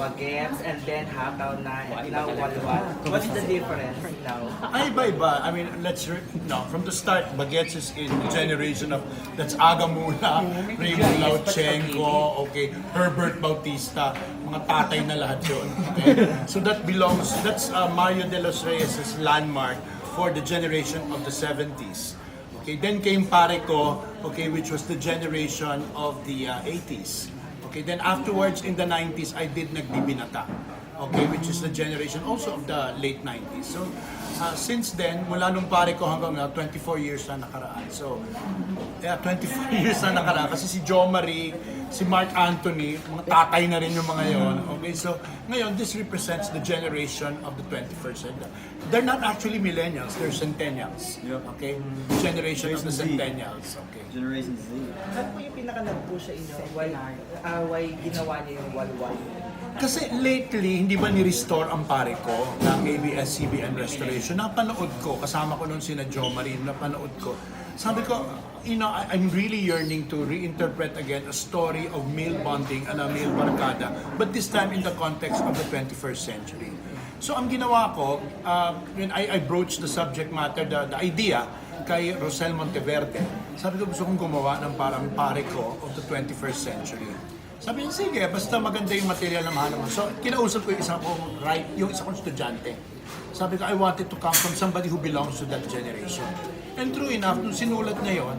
Bagets and then Hataw na now Walwal. What's the difference now? Ay, iba-iba. I mean, from the start, Bagets is in the generation of, that's Aga Mula, Raymond Lauchenko, okay, Herbert Bautista, mga tatay na lahat yun. Okay? So that's Mario de los Reyes' landmark for the generation of the 70s. Okay, then came Pare Ko, okay, which was the generation of the 80s. Okay, then afterwards in the 90s, I did Nagbibinata. Okay, which is the generation also of the late 90s. So, since then, mula nung Pare Ko hanggang 24 years na nakaraan. So, 24 years na nakaraan. Kasi si Jo Marie, si Mark Anthony, mga tatay na rin yung mga yon. Okay, so ngayon, this represents the generation of the 21st century. They're not actually millennials, they're centennials. Okay? Generation of the centennials. Okay. Generation Z. Ano po yung pinaka-nag-push sa inyo? Why ginawa niyo yung Walwal? Kasi lately, hindi ba ni-restore ang Pare Ko ng ABS-CBN Restoration? Napanood ko, kasama ko noon sina Jo Marie, napanood ko. Sabi ko, I'm really yearning to reinterpret again a story of male bonding and a male barkada, but this time in the context of the 21st century. So ang ginawa ko, when I broached the subject matter, the idea, kay Rosel Monteverde, sabi ko gusto kong gumawa ng parang Pare Ko of the 21st century. Sabi niya, sige, basta maganda yung material na mahal mo. So, kinausap ko yung isa kong estudyante. Sabi ko, I wanted to come from somebody who belongs to that generation. And true enough, nung sinulat niya yun,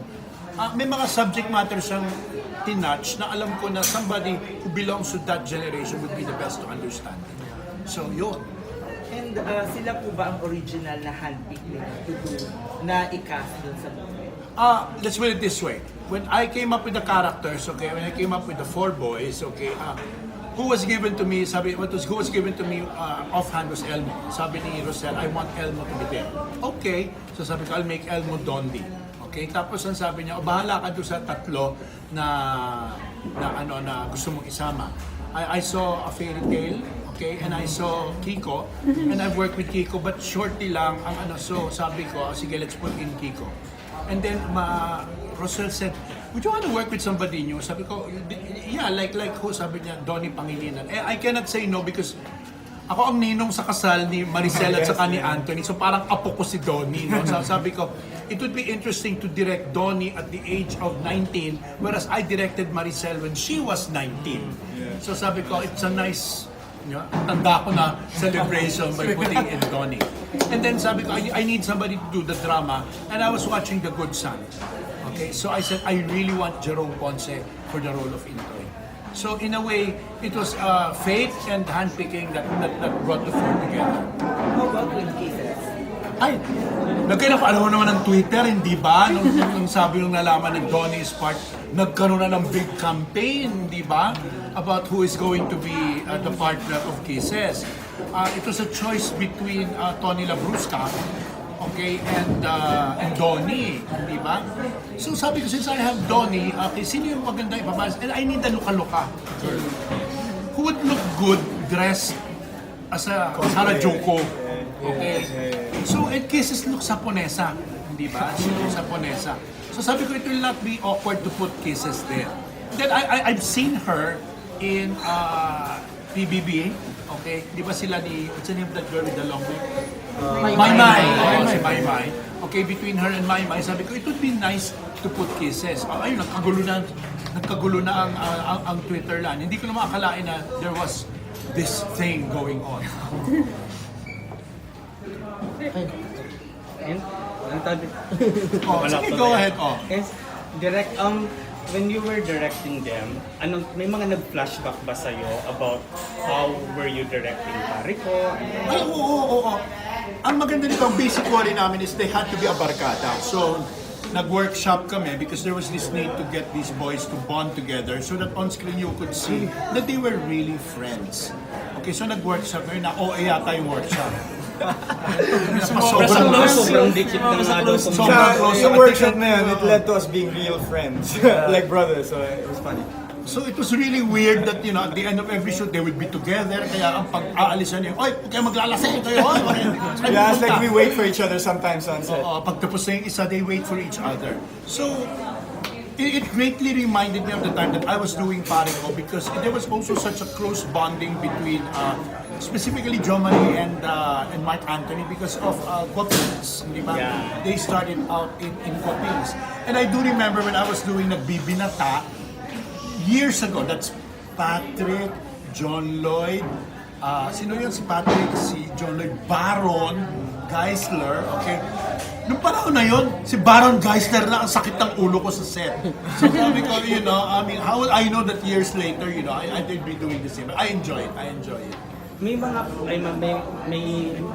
may mga subject matter siyang tinouch na alam ko na somebody who belongs to that generation would be the best to understand it. So, yun. And sila po ba ang original na handpick na i-cast dun sa movie? Let's put it this way. When I came up with the characters, okay, when I came up with the 4 boys, okay, who was given to me offhand was Elmo. Sabi ni Rosel, I want Elmo to be there. Okay, so sabi ko, I'll make Elmo Donny. Okay, tapos ang sabi niya, bahala ka doon sa tatlo na gusto mong isama. I saw a fairy tale, okay, and I saw Kiko, and I've worked with Kiko, but shortly lang so sabi ko, sige, let's put in Kiko. And then Rosel said, would you want to work with somebody new? Sabi ko, yeah, like who? Sabi niya, Donny Pangilinan. I cannot say no because ako ang ninong sa kasal ni Maricel at saka ni Anthony. So parang apo ko si Donny. No? So sabi ko, it would be interesting to direct Donny at the age of 19, whereas I directed Maricel when she was 19. So sabi ko, it's a nice, tanda ko na celebration by putting in Donny. And then sabi ko, I need somebody to do the drama. And I was watching The Good Son. Okay, so I said, I really want Jerome Ponce for the role of Intoy. So in a way, it was fate and handpicking that brought the four together. How about with cases? Ay, nagkaroon naman ng Twitter, hindi ba? Nung sabi nung nalaman ni Donny is part, nagkaroon na ng big campaign, hindi ba? About who is going to be the partner of Kisses. It was a choice between Tony Labrusca, okay, and Donny, di ba? So sabi ko, since I have Donny, okay, sino yung maganda ipapasok? And I need a luka-luka girl. Who would look good dressed as a Harajuku, okay? So, it Kisses look Saponesa, di ba? She looks Saponesa. So sabi ko, it will not be awkward to put Kisses there. Then I've seen her in PBB, okay? Di ba sila ni, what's the name of that girl with the long hair? Maymay. Si Maymay. Okay, between her and Maymay, sabi ko, it would be nice to put Kisses. Ayun, nagkagulo na ang Twitter lang. Hindi ko na makakalain na there was this thing going on. Sige, go ahead. Yes, Direk, when you were directing them, may mga nag-flashback ba sa'yo about how were you directing Pare Ko? Ay, oo. Ang maganda nito, ang basic worry namin is they had to be a barkada. So, nag-workshop kami because there was this need to get these boys to bond together so that on screen you could see that they were really friends. Okay, so nag-workshop kami na OA yata yung workshop. Sobrang dikit ng sobrang close. Yung workshop na yun, it led to us being real friends, like brothers, so it was funny. So it was really weird that, at the end of every shoot, they would be together. Kaya ang pag-aalisan niyo, oy, huwag kayo maglalasing kayo. Yeah, it's like we wait for each other sometimes on set. Pagtapos na yung isa, they wait for each other. So, it greatly reminded me of the time that I was doing Parico because there was also such a close bonding between specifically Jo Marie and Mark Anthony because of Guapings, di ba? Yeah. They started out in Guapings. And I do remember when I was doing Nagbibinata years ago, that's Patrick, John Lloyd, sino yun si Patrick, si John Lloyd, Baron Geisler, okay? Nung panahon na yun, si Baron Geisler na ang sakit ng ulo ko sa set. So sabi ko, you know, I mean, how would I know that years later, you know, I did be doing the same. I enjoy it. May mga,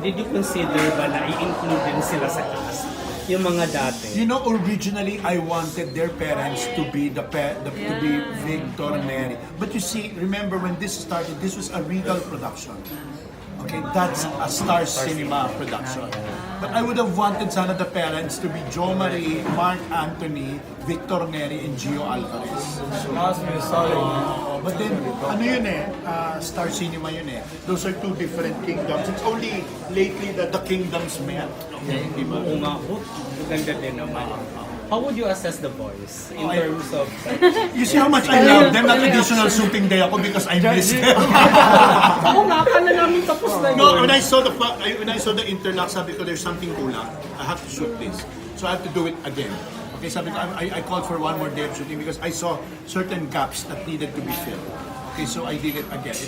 did you consider ba na i-include din sila sa cast? Yung mga dati? You know, originally I wanted their parents to be to be Victor and Mary. But you see, remember when this started, this was a Regal production. Okay, that's a Star Cinema production. But I would have wanted sana the parents to be Jo Marie, Mark Anthony, Victor Neri, and Gio Alvarez. But then, ano yun Star Cinema yun Those are two different kingdoms. It's only lately that the kingdoms met. Okay, di ba? Oo nga po, maganda din naman. How would you assess the boys in terms of... You see how much I love them? Not additional shooting day ako because I miss them. Oo nga, akala namin tapos na No, when I saw the interlock, sabi ko there's something kulang. I have to shoot this. So I have to do it again. Okay, sabi ko, I called for one more day of shooting because I saw certain gaps that needed to be filled. Okay, so I did it again.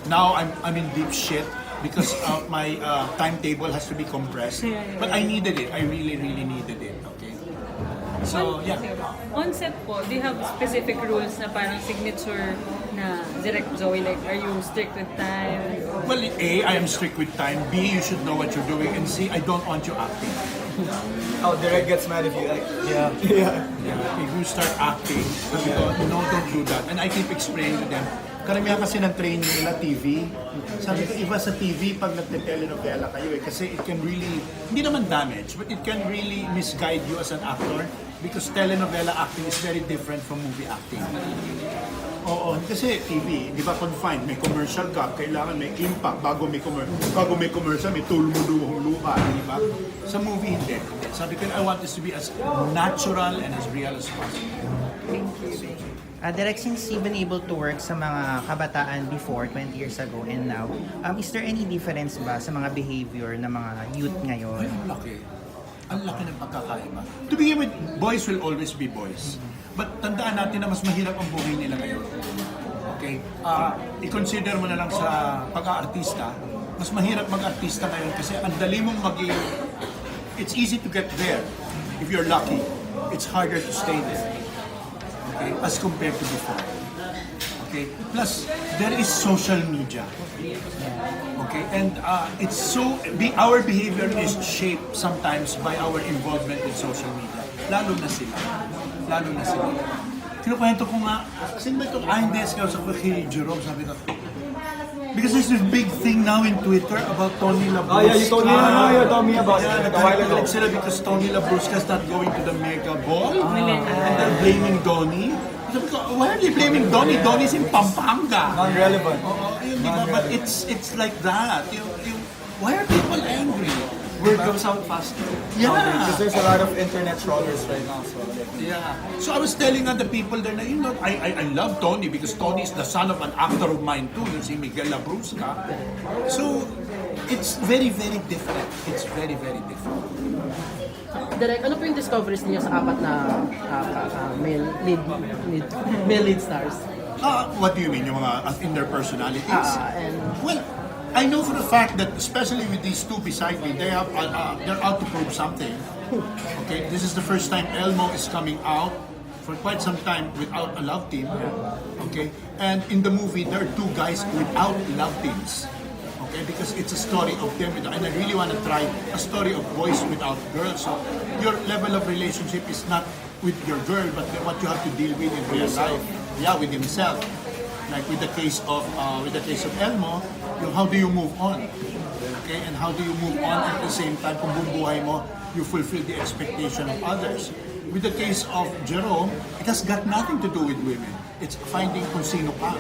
Now I'm in deep shit because my timetable has to be compressed. But I needed it. I really needed it. Okay. So, yeah. On set po, do you have specific rules na parang signature na direct Zoe? Like, are you strict with time? Well, A, I am strict with time. B, you should know what you're doing. And C, I don't want you acting. Oh, Direk gets mad if you like. Yeah. If you start acting, sabi ko, no, don't do that. And I keep explaining to them, karamihan kasi ng training nila TV. Sabi ko, iba sa TV pag nagte-telenovela kayo kasi it can really, hindi naman damage, but it can really misguide you as an actor because telenovela acting is very different from movie acting. Oo, kasi TV, di ba confined, may commercial ka, kailangan may impact bago may commercial, may tulmo-luhong luha, di ba? Sa movie, hindi. Sabi ko, I want this to be as natural and as real as possible. Direk, since you've been able to work sa mga kabataan before, 20 years ago and now, is there any difference ba sa mga behavior ng mga youth ngayon? Ay, ang laki. Ang laki ng pagkakaiba. To begin with, boys will always be boys. But tandaan natin na mas mahirap ang buhay nila ngayon. Okay? I-consider mo na lang sa pag-aartista, mas mahirap mag-artista ngayon kasi ang dali mong maging... It's easy to get there if you're lucky. It's harder to stay there. Okay? As compared to before. Okay? Plus, there is social media. Okay? And it's so... Our behavior is shaped sometimes by our involvement with social media. Lalo na sila. Kinukwento ko nga, kasi ba itong hindi, sa kay Jerome, sabi ko, because there's this big thing now in Twitter about Tony Labrusca. Oh yeah, you told me about it a while ago. Nagagalit sila because Tony Labrusca is not going to the Mega Ball. And they're blaming Donny. Sabi ko, why are they blaming Donny? Donny's in Pampanga. Non-relevant. Yun, di ba? But it's like that. Why are people angry? Word goes out faster. Yeah. Because there's a lot of internet trollers right now. So, Yeah. So I was telling the people there na, you know, I love Tony because Tony is the son of an actor of mine too, yung si Miguel Labrusca. So, it's very, very different. It's very, very different. Direk, ano po yung discoveries niyo sa apat na male lead stars? What do you mean? Yung mga in their personalities? And Well, I know for a fact that especially with these two beside me, they're out to prove something. Okay, this is the first time Elmo is coming out for quite some time without a love team. Okay, and in the movie there are two guys without love teams. Okay, because it's a story of them, and I really want to try a story of boys without girls. So your level of relationship is not with your girl, but what you have to deal with in real life. Yeah, with himself. Like with the case of Elmo, how do you move on? Okay, and how do you move on at the same time kung bubuhay mo, you fulfill the expectation of others. With the case of Jerome, it has got nothing to do with women. It's finding kung sino ka.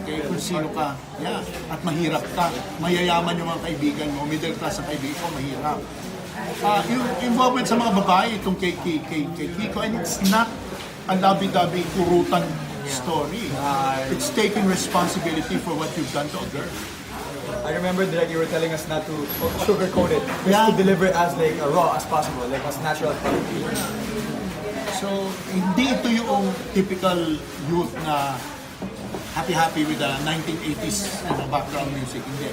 Okay, kung sino ka. Yeah, at mahirap ka. Mayayaman yung mga kaibigan mo, middle class ang kaibigan mo, mahirap. yung involvement sa mga babae itong kay Kiko, and it's not a lovey-dovey kurutan story. It's taking responsibility for what you've done to a girl. I remember that you were telling us not to sugarcoat it, just Yeah. to deliver it as like raw as possible, like as natural as possible. So, hindi ito yung typical youth na happy with the 1980s background music. Hindi.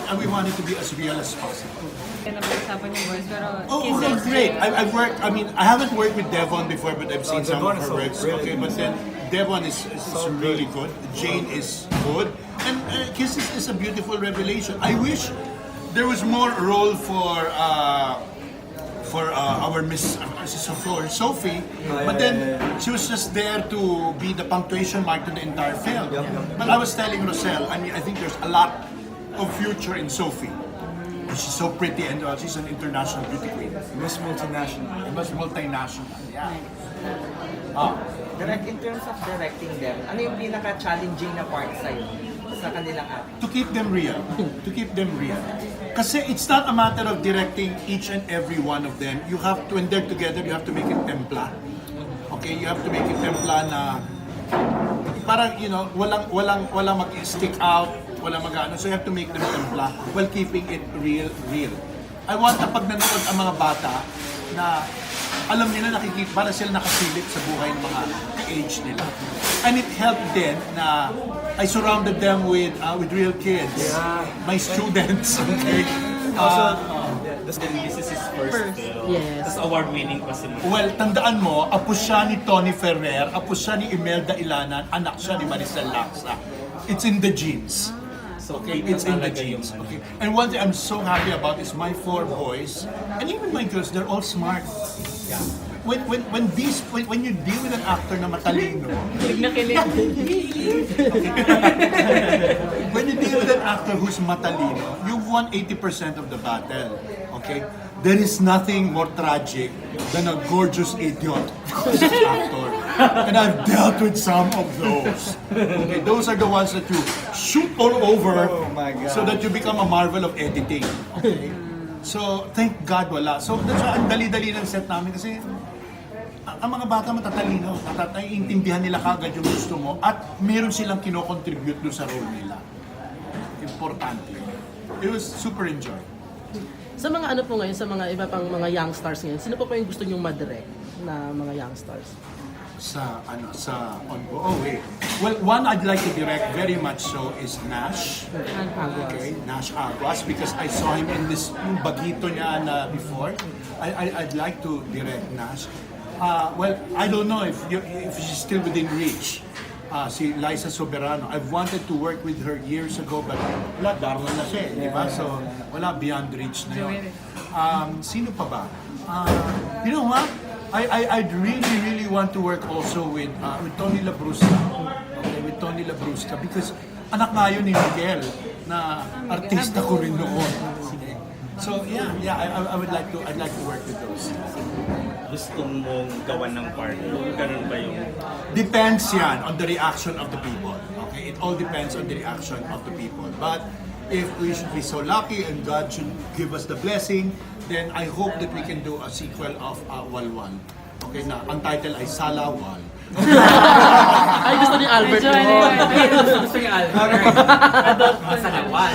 And we want it to be as real as possible. Kaya napag-usapan yung voice, pero Oh, kisses, that's great. I've worked, I haven't worked with Devon before, but I've seen some Devon of is her so works. brilliant. Okay, but then Devon is really good. Jane is good. And Kisses is a beautiful revelation. I wish there was more role for our Miss Sophie, but then she was just there to be the punctuation mark to the entire film. But I was telling Roselle, I think there's a lot of future in Sophie. She's so pretty and she's an international beauty queen. Miss Multinational. Mas multinational. Yeah. Direct, in terms of directing them, ano yung pinaka-challenging na part sa'yo sa kanilang acting? To keep them real. To keep them real. Kasi it's not a matter of directing each and every one of them. You have to, when they're together, you have to make it templa. Okay? You have to make it templa na parang, walang mag-stick out, walang mag-ano. So you have to make them templa while keeping it real. I want na pag nanood ang mga bata na alam nila nakikita, para sila nakasilip sa buhay ng mga age nila. And it helped then na I surrounded them with real kids. My students, okay? This is his first film. Yes. Tapos award-winning pa si Well, tandaan mo, apo siya ni Tony Ferrer, apo siya ni Imelda Ilanan, anak siya ni Maricel Laksa. It's in the genes. Okay, it's in the genes. Okay. And one thing I'm so happy about is my 4 boys, and even my girls, they're all smart. Yeah. When you deal with an actor na matalino, when you deal with an actor who's matalino, you've won 80% of the battle. Okay? There is nothing more tragic than a gorgeous idiot as an actor. And I've dealt with some of those. Okay, those are the ones that you shoot all over so that you become a marvel of editing. Okay? So, thank God wala. So, that's why ang dali-dali ng set namin kasi ang mga bata matatalino, naiintindihan nila kagad yung gusto mo at meron silang kino-contribute doon sa role nila. Importante. It was super enjoyable. Sa mga ano po ngayon, sa mga iba pang mga young stars ngayon, sino po yung gusto nyong madirect na mga young stars? Well, one I'd like to direct very much so is Nash. Okay, Nash Aguas, because I saw him in this yung bagito niya na before. I'd like to direct Nash. Well, I don't know if she's still within reach. Si Liza Soberano. I've wanted to work with her years ago, but wala, darla na siya, di ba? So, wala, beyond reach na yun. Sino pa ba? You know what? I'd really want to work also with Tony Labrusca. Okay, with Tony Labrusca, because anak nga yun ni Miguel, na artista ko rin noon. So, I'd like to work with those. Gusto mong gawan ng part. Ganun ba yung... Depends yan on the reaction of the people. Okay, it all depends on the reaction of the people. But if we should be so lucky and God should give us the blessing, then I hope that we can do a sequel of wa-WALWAL. Okay, na ang title ay Salawal. Ay, gusto ni Albert mo. Gusto ni Albert. Masalawal.